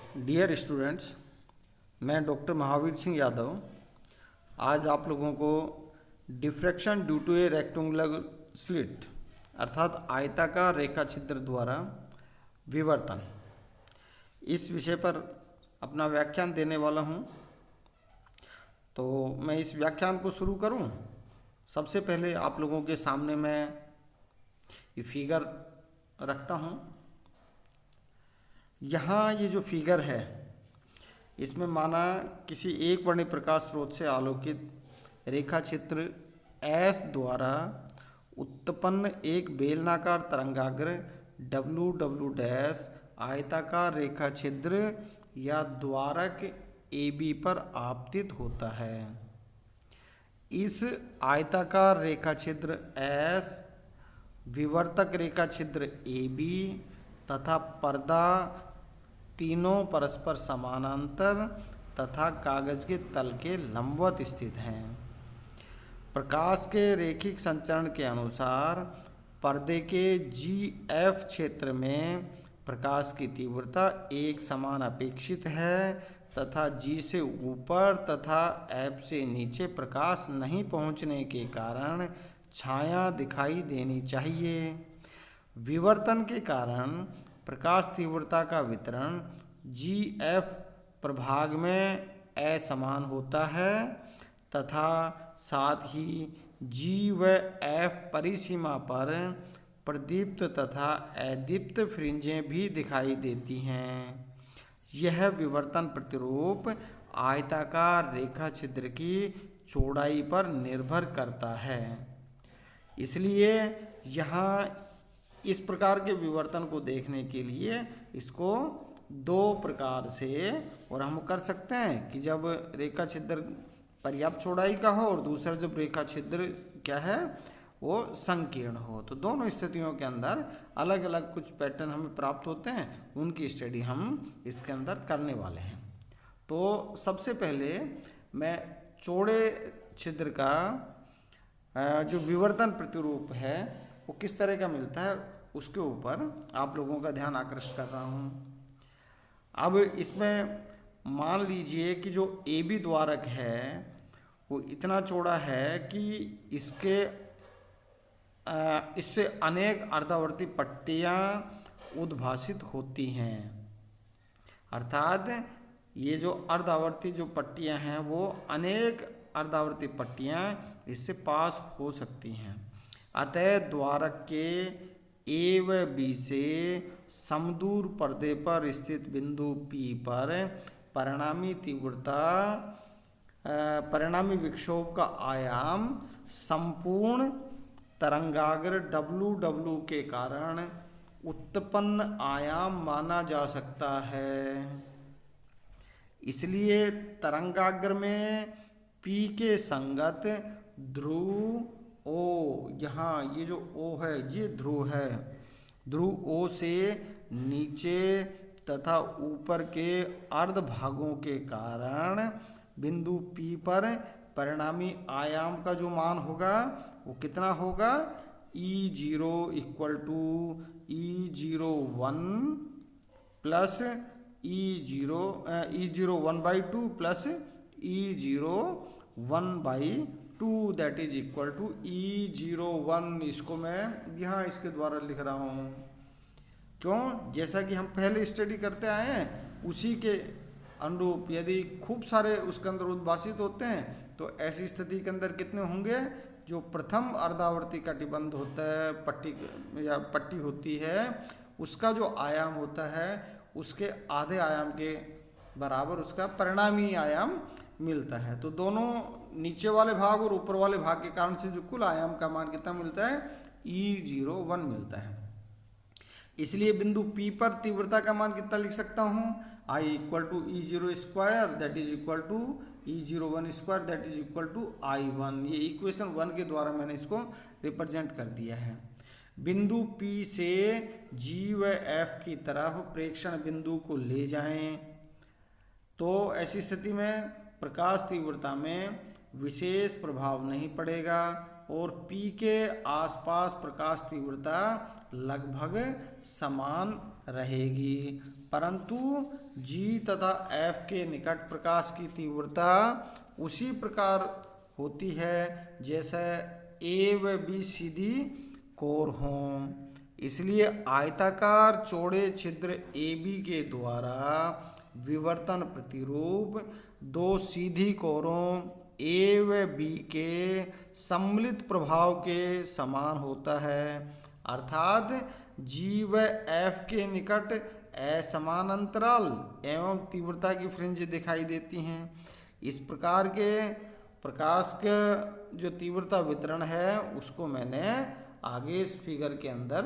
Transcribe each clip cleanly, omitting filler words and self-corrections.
Dear students, मैं doctor Mahavir Singh Yadav आज आप लोगों को diffraction due to a rectangular slit अर्थात आयताकार रेखा छिद्र द्वारा विवर्तन इस विषय पर अपना व्याख्यान देने वाला हूं। तो मैं इस व्याख्यान को शुरू करूं। सबसे पहले आप लोगों के सामने मैं ये फिगर रखता हूं। यहाँ ये जो फिगर है इसमें माना किसी एक वर्णीय प्रकाश स्रोत से आलोकित रेखा चित्र S द्वारा उत्पन्न एक बेलनाकार तरंगाग्र W डैश आयताकार रेखा छिद्र या द्वारक AB पर आपतित होता है। इस आयताकार रेखा छिद्र S विवर्तक रेखा छिद्र AB तथा पर्दा तीनों परस्पर समानांतर तथा कागज के तल के लंबवत स्थित हैं। प्रकाश के रैखिक संचरण के अनुसार पर्दे के GF क्षेत्र में प्रकाश की तीव्रता एक समान अपेक्षित है तथा G से ऊपर तथा F से नीचे प्रकाश नहीं पहुंचने के कारण छाया दिखाई देनी चाहिए। विवर्तन के कारण प्रकाश तीव्रता का वितरण GF प्रभाग में असमान होता है तथा साथ ही G व F परिसीमा पर प्रदीप्त तथा अदीप्त फ्रिंजें भी दिखाई देती हैं। यह विवर्तन प्रतिरूप आयताकार रेखा छिद्र की चौड़ाई पर निर्भर करता है। इसलिए यहाँ इस प्रकार के विवर्तन को देखने के लिए इसको दो प्रकार से और हम कर सकते हैं कि जब रेखा छिद्र पर्याप्त चौड़ाई का हो और दूसरा जब रेखा छिद्र क्या है वो संकीर्ण हो। तो दोनों स्थितियों के अंदर अलग अलग कुछ पैटर्न हमें प्राप्त होते हैं, उनकी स्टडी हम इसके अंदर करने वाले हैं। तो सबसे पहले मैं चौड़े छिद्र का जो विवर्तन प्रतिरूप है वो किस तरह का मिलता है उसके ऊपर आप लोगों का ध्यान आकर्षित कर रहा हूँ। अब इसमें मान लीजिए कि जो AB द्वारक है वो इतना चौड़ा है कि इससे अनेक अर्धावर्ती पट्टियाँ उद्भासित होती हैं। अर्थात ये जो अर्धावर्ती जो पट्टियाँ हैं वो अनेक अर्धावर्ती पट्टियाँ इससे पास हो सकती हैं। अतः द्वारक के A व B से समदूर पर्दे पर स्थित बिंदु P पर परिणामी विक्षोभ का आयाम संपूर्ण तरंगाग्र W के कारण उत्पन्न आयाम माना जा सकता है। इसलिए तरंगाग्र में P के संगत ध्रुव O, यहाँ ये जो O है ये ध्रुव है। ध्रुव O से नीचे तथा ऊपर के अर्ध भागों के कारण बिंदु P पर परिणामी आयाम का जो मान होगा वो कितना होगा E0 equal to E01 plus E0 1/2 plus E01 by 2 that is equal to E01। इसको मैं यहाँ इसके द्वारा लिख रहा हूँ। क्यों? जैसा कि हम पहले स्टडी करते आए हैं उसी के अनुरूप यदि खूब सारे उसके अंदर उद्भासित होते हैं तो ऐसी स्थिति के अंदर कितने होंगे? जो प्रथम अर्धावर्ती कटिबंध होता है पट्टी होती है उसका जो आयाम होता है उसके आधे आयाम के बराबर उसका परिणामी आयाम मिलता है। तो दोनों नीचे वाले भाग और ऊपर वाले भाग के कारण से जो कुल आयाम का मान कितना मिलता है E01 मिलता है। इसलिए बिंदु P पर तीव्रता का मान कितना लिख सकता हूँ I equal to E0 square that is equal to E01 square that is equal to I1। ये इक्वेशन 1 के द्वारा मैंने इसको रिप्रेजेंट कर दिया है। बिंदु P से G व F की तरफ प्रेक्षण बिंदु को ले जाएं तो ऐसी स्थिति में प्रकाश तीव्रता में विशेष प्रभाव नहीं पड़ेगा और P के आसपास प्रकाश तीव्रता लगभग समान रहेगी, परंतु G तथा F के निकट प्रकाश की तीव्रता उसी प्रकार होती है जैसे A व B सीधी कोर हों। इसलिए आयताकार चौड़े छिद्र AB के द्वारा विवर्तन प्रतिरूप दो सीधी कोरों A व B के सम्मिलित प्रभाव के समान होता है, अर्थात G व F के निकट असमान अंतराल एवं तीव्रता की फ्रिंज दिखाई देती हैं। इस प्रकार के प्रकाश का जो तीव्रता वितरण है उसको मैंने आगे इस फिगर के अंदर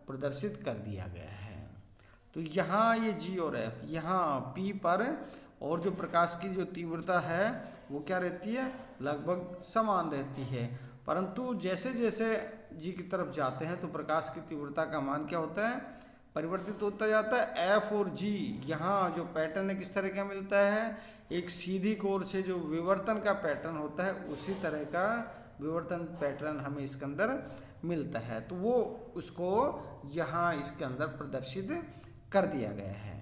प्रदर्शित कर दिया गया है। तो यहाँ ये G और F यहाँ P पर और जो प्रकाश की जो तीव्रता है वो क्या रहती है, लगभग समान रहती है, परंतु जैसे जैसे G की तरफ जाते हैं तो प्रकाश की तीव्रता का मान क्या होता है, परिवर्तित होता जाता है। F और G यहाँ जो पैटर्न है किस तरह का मिलता है, एक सीधी कोर से जो विवर्तन का पैटर्न होता है उसी तरह का विवर्तन पैटर्न हमें इसके अंदर मिलता है, तो वो उसको यहाँ इसके अंदर प्रदर्शित कर दिया गया है।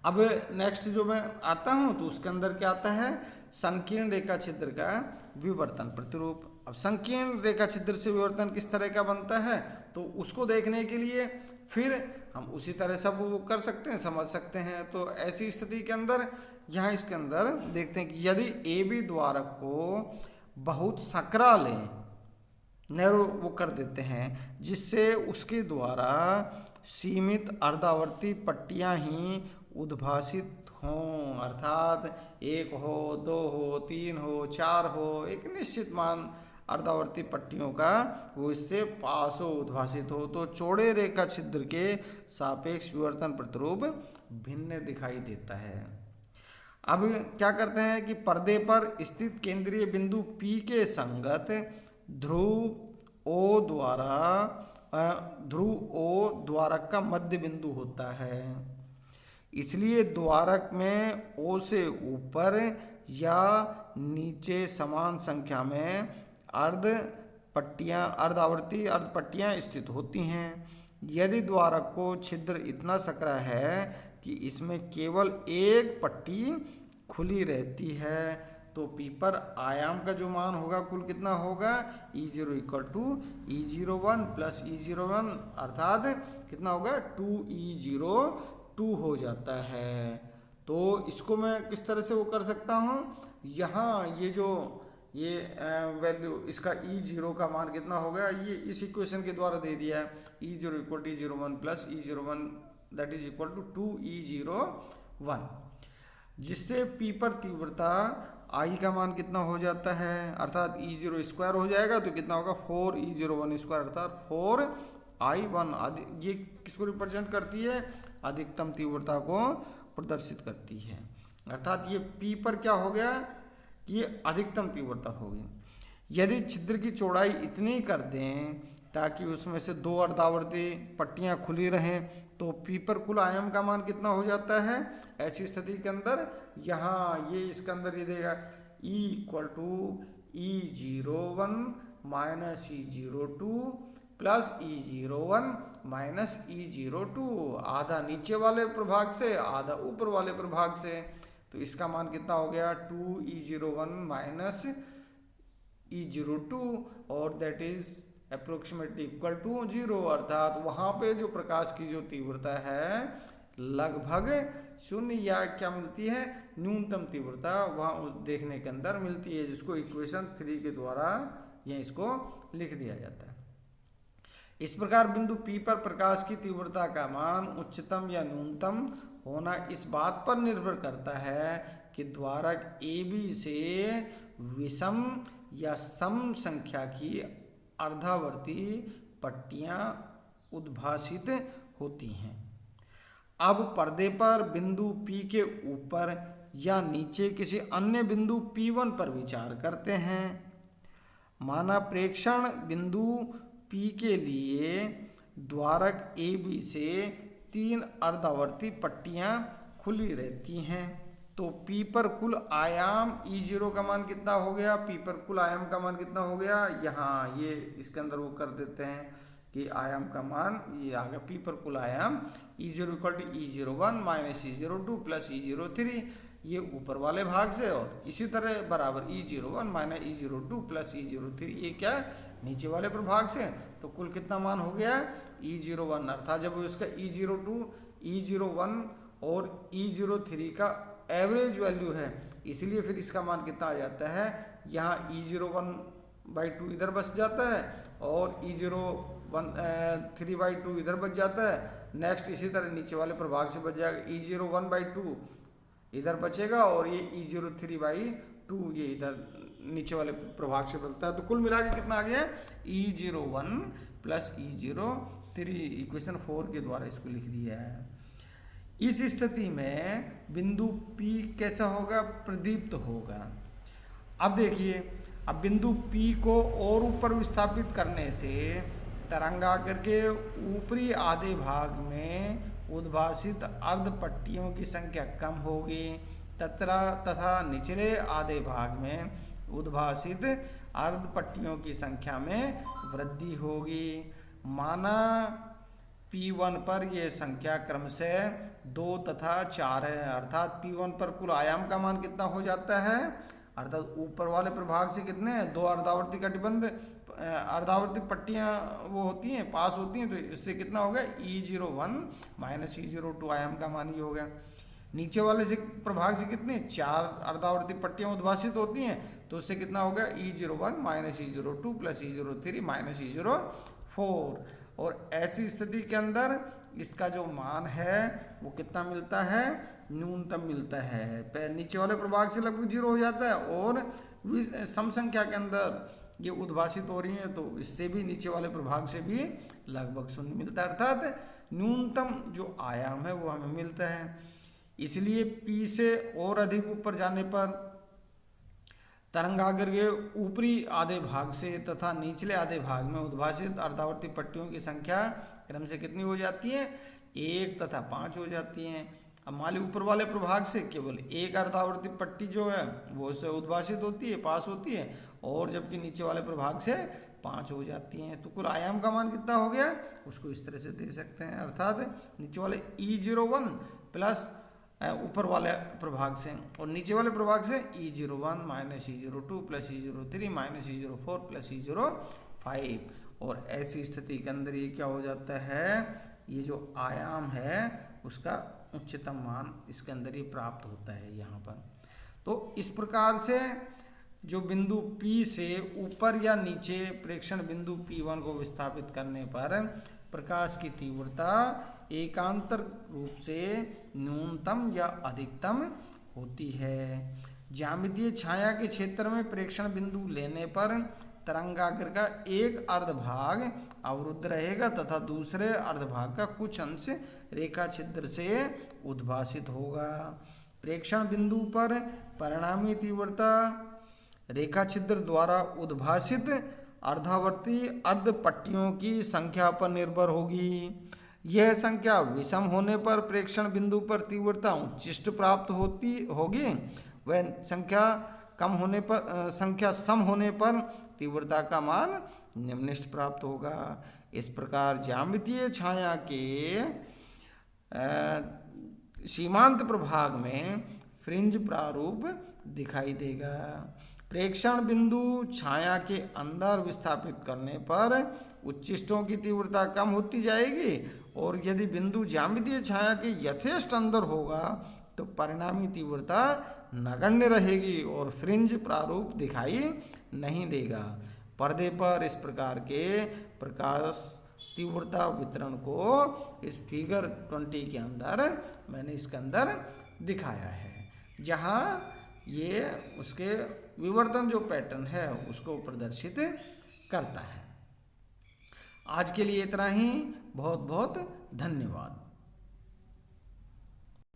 अब नेक्स्ट जो मैं आता हूँ तो उसके अंदर क्या आता है, संकीर्ण रेखा छिद्र का विवर्तन प्रतिरूप। अब संकीर्ण रेखा छिद्र से विवर्तन किस तरह का बनता है तो उसको देखने के लिए फिर हम उसी तरह सब वो कर सकते हैं, समझ सकते हैं। तो ऐसी स्थिति के अंदर यहाँ इसके अंदर देखते हैं कि यदि AB द्वारक को बहुत सकरा लें, नैरो वो कर देते हैं, जिससे उसके द्वारा सीमित अर्धावर्ती पट्टियाँ ही उद्भासित हों, अर्थात 1 हो, 2 हो, 3 हो, 4 हो, एक निश्चित मान अर्धावर्ती पट्टियों का वो इससे पास हो, उद्भासित हो, तो चौड़े रेखा छिद्र के सापेक्ष विवर्तन प्रतिरूप भिन्न दिखाई देता है। अब क्या करते हैं कि पर्दे पर स्थित केंद्रीय बिंदु P के संगत ध्रुव O द्वारक का मध्य बिंदु होता है, इसलिए द्वारक में O से ऊपर या नीचे समान संख्या में अर्धावर्ती अर्ध पट्टियाँ स्थित होती हैं। यदि द्वारक को छिद्र इतना सकरा है कि इसमें केवल एक पट्टी खुली रहती है तो P पर आयाम का जो मान होगा कुल कितना होगा, E0 equal to E01 plus E01 अर्थात कितना होगा 2E02 हो जाता है। तो इसको मैं किस तरह से वो कर सकता हूँ, यहाँ ये वैल्यू इसका E0 का मान कितना होगा, ये इस इक्वेशन के द्वारा दे दिया है, E0 equal to E01 plus E01 that is equal to 2E01, जिससे P पर तीव्रता I का मान कितना हो जाता है, अर्थात E0 स्क्वायर हो जाएगा तो कितना होगा 4E01 स्क्वायर अर्थात 4I1। ये किसको रिप्रेजेंट करती है, अधिकतम तीव्रता को प्रदर्शित करती है, अर्थात ये P पर क्या हो गया कि ये अधिकतम तीव्रता होगी। यदि छिद्र की चौड़ाई इतनी कर दें ताकि उसमें से दो अर्धावर्ती पट्टियाँ खुली रहें तो P पर कुल आयाम का मान कितना हो जाता है। ऐसी स्थिति के अंदर यहाँ ये इसके अंदर ये देगा E equal to E01 minus E02 plus E01 minus E02, आधा नीचे वाले प्रभाग से आधा ऊपर वाले प्रभाग से, तो इसका मान कितना हो गया 2E01 माइनस E02 और that is approximately equal to 0, अर्थात वहाँ पे जो प्रकाश की जो तीव्रता है लगभग शून्य या क्या मिलती है, न्यूनतम तीव्रता वहाँ देखने के अंदर मिलती है, जिसको इक्वेशन 3 के द्वारा यह इसको लिख दिया जाता है। इस प्रकार बिंदु P पर प्रकाश की तीव्रता का मान उच्चतम या न्यूनतम होना इस बात पर निर्भर करता है कि द्वारक AB से विषम या सम संख्या की अर्धावर्ती पट्टियाँ उद्भासित होती हैं। अब पर्दे पर बिंदु P के ऊपर या नीचे किसी अन्य बिंदु P1 पर विचार करते हैं। माना प्रेक्षण बिंदु P के लिए द्वारक AB से 3 अर्धावर्ती पट्टियाँ खुली रहती हैं, तो P पर कुल आयाम E0 का मान कितना हो गया, P पर कुल आयाम का मान कितना हो गया, यहाँ ये इसके अंदर वो कर देते हैं कि आयाम का मान ये आ गया P पर कुल आयाम E0 equal to E01 minus E02 plus E03, ये ऊपर वाले भाग से, और इसी तरह बराबर E01 minus E02 plus E03, ये क्या है नीचे वाले प्रभाग से। तो कुल कितना मान हो गया E01, अर्थात जब इसका E02, E01 और E03 का एवरेज वैल्यू है, इसलिए फिर इसका मान कितना आ जाता है, यहाँ E01/2 इधर बच जाता है और E03/2 इधर बच जाता है। नेक्स्ट इसी तरह नीचे वाले प्रभाग से बच जाएगा, E01/2 इधर बचेगा और ये E03/2 ये इधर नीचे वाले प्रभाग से बचता है। तो कुल मिला के कितना आ गया E01 प्लस E03, इक्वेशन 4 के द्वारा इसको लिख दिया है। इस स्थिति में बिंदु P कैसा होगा, प्रदीप्त होगा। अब देखिए, अब बिंदु P को और ऊपर विस्थापित करने से तरंगाग्र के ऊपरी आधे भाग में उद्भासित अर्ध पट्टियों की संख्या कम होगी तथा निचले आधे भाग में उद्भासित अर्ध पट्टियों की संख्या में वृद्धि होगी। माना P1 पर यह संख्या क्रमशः 2 तथा 4 है, अर्थात P1 पर कुल आयाम का मान कितना हो जाता है, अर्थात ऊपर वाले प्रभाग से कितने हैं, 2 अर्धावर्ती कटिबंध अर्धावर्ती पट्टियां वो होती हैं, पास होती हैं, तो इससे कितना हो गया E01 माइनस E02 आयाम का मान ये हो गया। नीचे वाले से प्रभाग से कितने 4 अर्धावर्ती पट्टियां उद्भासित होती हैं, तो उससे कितना हो गया E01 minus E02 plus E03 minus E04। और ऐसी स्थिति के अंदर इसका जो मान है वो कितना मिलता है, न्यूनतम मिलता है। नीचे वाले प्रभाग से लगभग 0 हो जाता है और सम संख्या के अंदर ये उद्भासित हो रही हैं, तो इससे भी नीचे वाले प्रभाग से भी लगभग 0 मिलता है, अर्थात न्यूनतम जो आयाम है वो हमें मिलता है। इसलिए P से और अधिक ऊपर जाने पर तरंगाग्र के ऊपरी आधे भाग से तथा निचले आधे भाग में उद्भासित अर्धावर्ती पट्टियों की संख्या क्रम से कितनी हो जाती है, 1 तथा 5 हो जाती हैं। अब मान ली ऊपर वाले प्रभाग से केवल एक अर्धावर्ती पट्टी जो है वो उससे उद्भासित होती है, पास होती है, और जबकि नीचे वाले प्रभाग से 5 हो जाती हैं। तो कुल आयाम का मान कितना हो गया, उसको इस तरह से दे सकते हैं, अर्थात नीचे वाले E01 प्लस ऊपर वाले प्रभाग से, और नीचे वाले प्रभाग से E01 minus E02 plus E03 minus E04 plus E05। और ऐसी स्थिति के अंदर ये क्या हो जाता है, ये जो आयाम है उसका उच्चतम मान इसके अंदर ही प्राप्त होता है यहाँ पर। तो इस प्रकार से जो बिंदु P से ऊपर या नीचे प्रेक्षण बिंदु P1 को विस्थापित करने पर प्रकाश की तीव्रता एकांतर रूप से न्यूनतम या अधिकतम होती है। ज्यामितीय छाया के क्षेत्र में प्रेक्षण बिंदु लेने पर तरंगाग्र का एक अर्धभाग अवरुद्ध रहेगा तथा दूसरे अर्धभाग का कुछ अंश रेखा छिद्र से उद्भासित होगा। प्रेक्षण बिंदु पर परिणामी तीव्रता रेखा छिद्र द्वारा उद्भासित अर्धावर्ती अर्ध पट्टियों की संख्या पर निर्भर होगी। यह संख्या विषम होने पर प्रेक्षण बिंदु पर तीव्रता उच्चिष्ट प्राप्त होगी। वह संख्या सम होने पर तीव्रता का मान निम्नलिखित प्राप्त होगा। इस प्रकार ज्यामितीय छाया के सीमांत प्रभाग में फ्रिंज प्रारूप दिखाई देगा। प्रेक्षण बिंदु छाया के अंदर विस्थापित करने पर उच्चिष्टों की तीव्रता कम होती जाएगी, और यदि बिंदु ज्यामितीय छाया के यथेष्ट अंदर होगा तो परिणामी तीव्रता नगण्य रहेगी और फ्रिंज प्रारूप दिखाई नहीं देगा। पर्दे पर इस प्रकार के प्रकाश तीव्रता वितरण को इस फिगर 20 के अंदर मैंने इसके अंदर दिखाया है, जहाँ ये उसके विवर्तन जो पैटर्न है उसको प्रदर्शित करता है। आज के लिए इतना ही, बहुत बहुत धन्यवाद।